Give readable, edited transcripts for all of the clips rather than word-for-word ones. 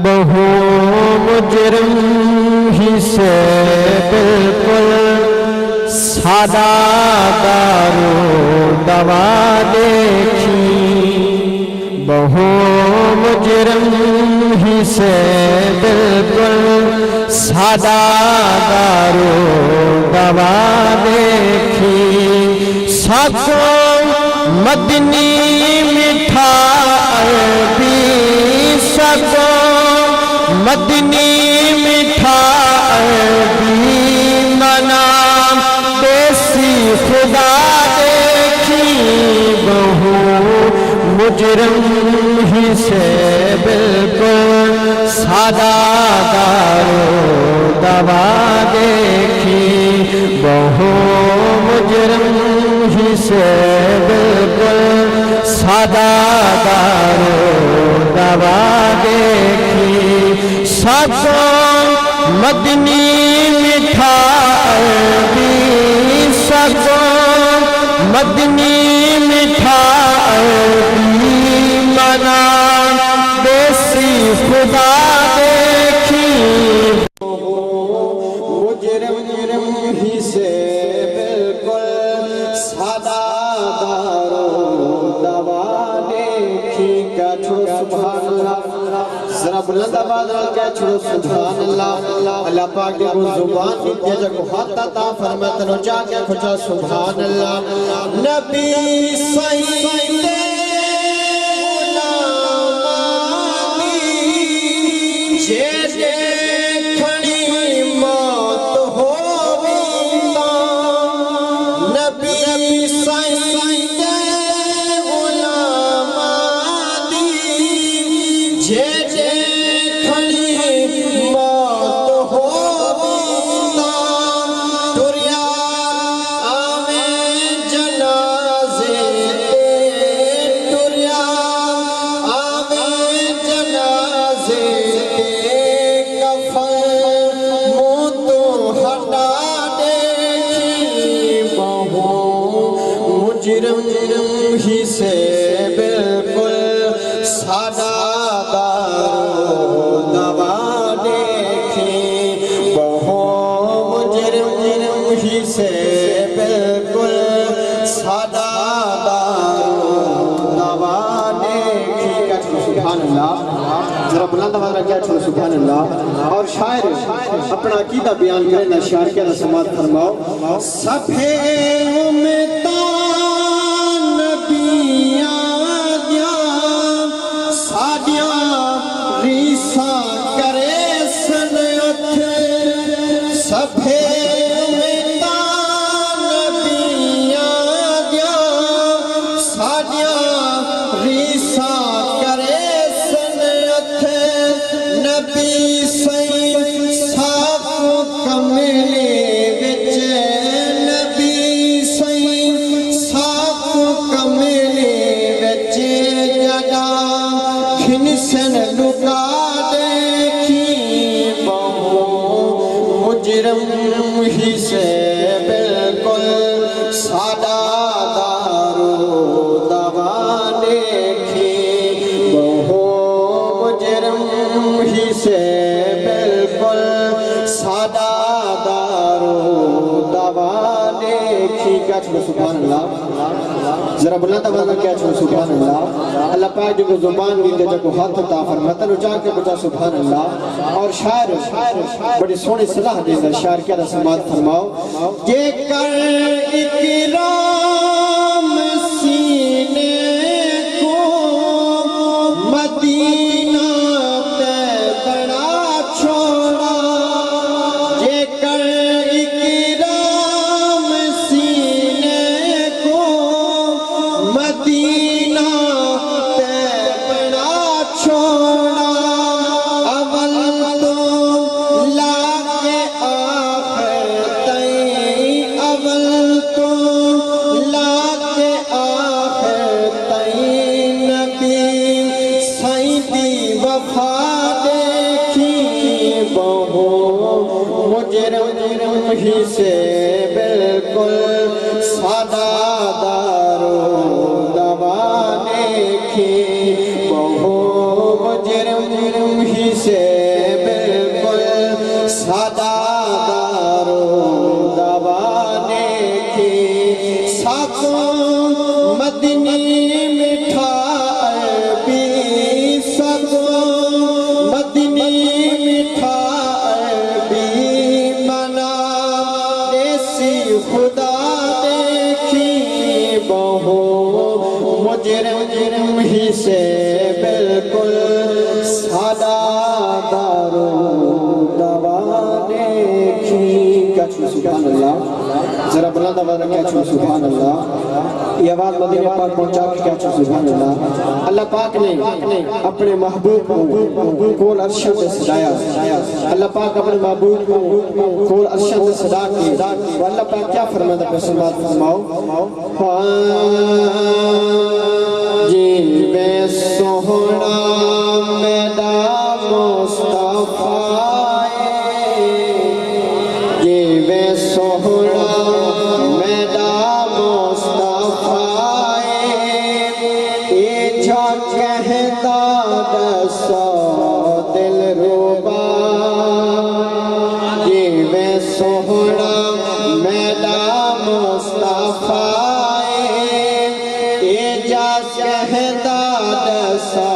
بہو مجرم ہی سے بالکل سادہ دارو دوا دیکھی بہو مجرم ہی سے بالکل سادہ دارو دوا دیکھی سکو مدنی میٹھا عربی سکو مدنی میٹھا عربی منا دیسی خدا دیکھی بہو مجرم ہی سے بالکل سادہ دارو دوا دیکھی بہو مجرم ہی سے بالکل سادہ دارو دوا دیکھی سکو مدنی میٹھا عربی سکو مدنی میٹھا عربی منا دیسی خدا دیکھی مجرم ہی سے بالکل سادہ دارو دوا دیکھی کیا چھوڑو سبحان اللہ ذرا بلند آواز کیا چھوڑو سبحان اللہ اللہ پاک کے زبان کی جگہ کو ہاتھ عطا فرمائے تنو جا کے کھچا سبحان اللہ نبی سید غلامانی جے دیکھنی موت ہوویتا نبی سید غلامانی جے مجرم ہی سے بالکل سادہ دارو دوا دیکھی بہو مجرم ہی سے بالکل سادہ دارو دوا دیکھی سبحان اللہ ذرا بلند آواز کیا چھوڑو سبحان اللہ اور شاعر اپنا عقیدہ بیان کرنا شاعر کیا سماعت فرماؤ سبھے امتا سبھے امتا نبیاں دیا ساڑیاں ریسا کرے سنت نبی سین صاف کملے وچ نبی سین صاف کملے وچ جگہ کھنسن لکا مجرم ہی سے بالکل سادہ دارو دوا دیکھی بہو مجرم ہی سے بالکل سادہ دارو دوا دیکھی کیا چھوڑو سبحان اللہ ذرا بلند آواز کیا چھوڑو سبحان اللہ اللہ پاک جو زبان دی دے جو ہاتھ عطا فرمائے تنو جا کے بچا سبحان اللہ اور شاعر بڑی سونی صلاح دے گا شاعر کیا سماعت فرماؤ یہ کر اکرام سینے کو مدینہ تے بڑا چھوڑا یہ کر اکرام سینے کو مدینہ تے بڑا چھوڑا اول تو لاکے آخر تئیں اول تو لاکے آخر تئیں نبی سیدی وفا دیکھی بہو مجرم ہی سے بالکل سادہ دارو دوا دیکھی مجرم ہی سے بالکل سادہ دارو دوانے کی ساکوں مدنی مٹھا عربی ساکوں مدنی مٹھا عربی منا دیسی خدا دیکھی بہو مجرم ہی سے بالکل سادہ دارو دوانے کی کیا چھو سبحان اللہ ذرا بلند آواز میں کیا چھو سبحان اللہ یہ آواز مدینہ پاک پہنچا کے کیا چھو سبحان اللہ اللہ پاک نے اپنے محبوب کو کول عرشوں سے صدایا اللہ پاک اپنے محبوب کو کول عرشوں سے صدا کی وہ اللہ پاک کیا فرماتا ہے سمات فرماؤ جی بے سہنا میدا مصطفیٰ جی بے سہنا میدا مصطفیٰ ایچھا کہتا دسا دل روبا جی بے سہنا میدا مصطفیٰ کہتا دسا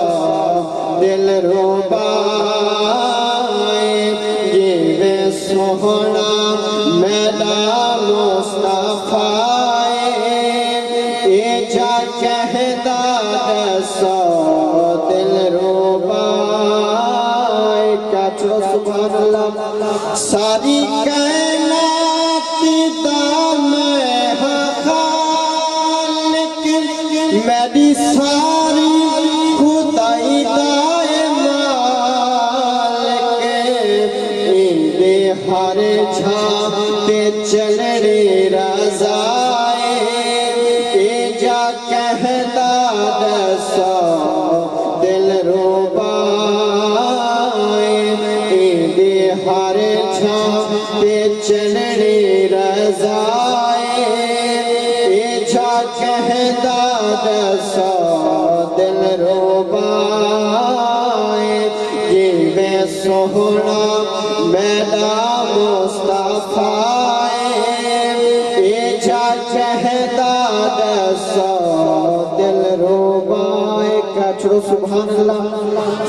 دل روبا جیوے سوہنا میدا مصطفیٰ ایچا کہتا دسا دل روبا کچھو سبحان اللہ ساری کائنات دام میری ساری خدائی دائے مالک ایدے ہر جھاتے چلنے رضائے ایجا کہتا دسا دل روبائے ایدے ہر جھاتے چلنے رضائے ایجا کہتا دسا دل روبائے جیوے سہنا میدا مصطفیٰ ایجا کہتا دسا دل روبائے کیا چھوڑو سبحان اللہ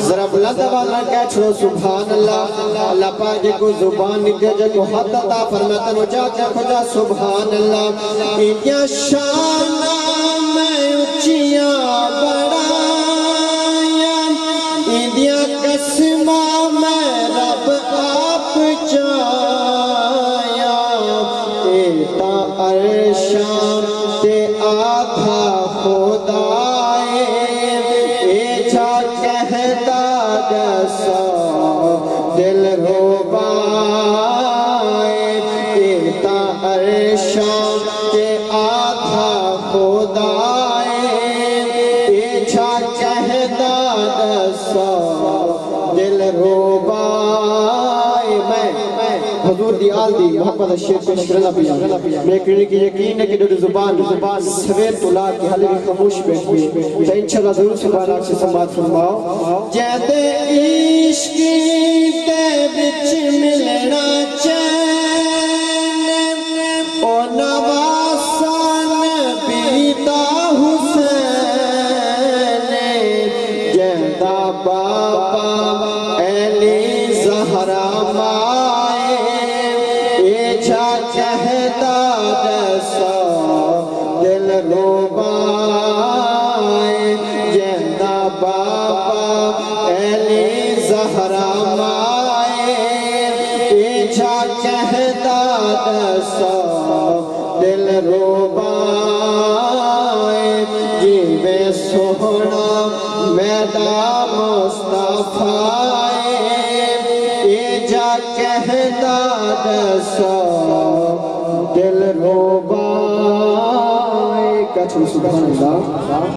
ذرا بلند آواز میں کیا چھوڑو سبحان اللہ اللہ پاک جے کو زبان دے جے کو حد عطا فرماتا نو جا خدا سبحان اللہ ایدیا شانہ میں اچھیاں بڑھایا ایدیا قسمہ میں رب آپ چایا ایتا عرشان تے آدھا خدائے ایچا کہتا دسا دل روبائے ایتا عرشان تے آدھا خدائے ایچا کہتا دسا دل روبائے میں حضور دی آل دی محمد الشیخ پیش کرنا پیا میں کرنے کی یقین ہے کہ جو زبان سویر تولا کی حال بھی خاموش بیٹھ بھی تو انشاءاللہ ضرور سبحان آپ سے سمات فرماؤ جیدے عشقی تے بچ ملنا چین او نواسان بیتا حسین جیدہ بابا علی زہرہ مائے ایچا کہتا دسا دل روبائے جیدہ بابا علی زہرہ مائے ایچا کہتا دسا دل روبائے جیوے سوہنا میدا مصطفیٰ ایجا کہتا دسا دل روبائے کچھ سبحان اللہ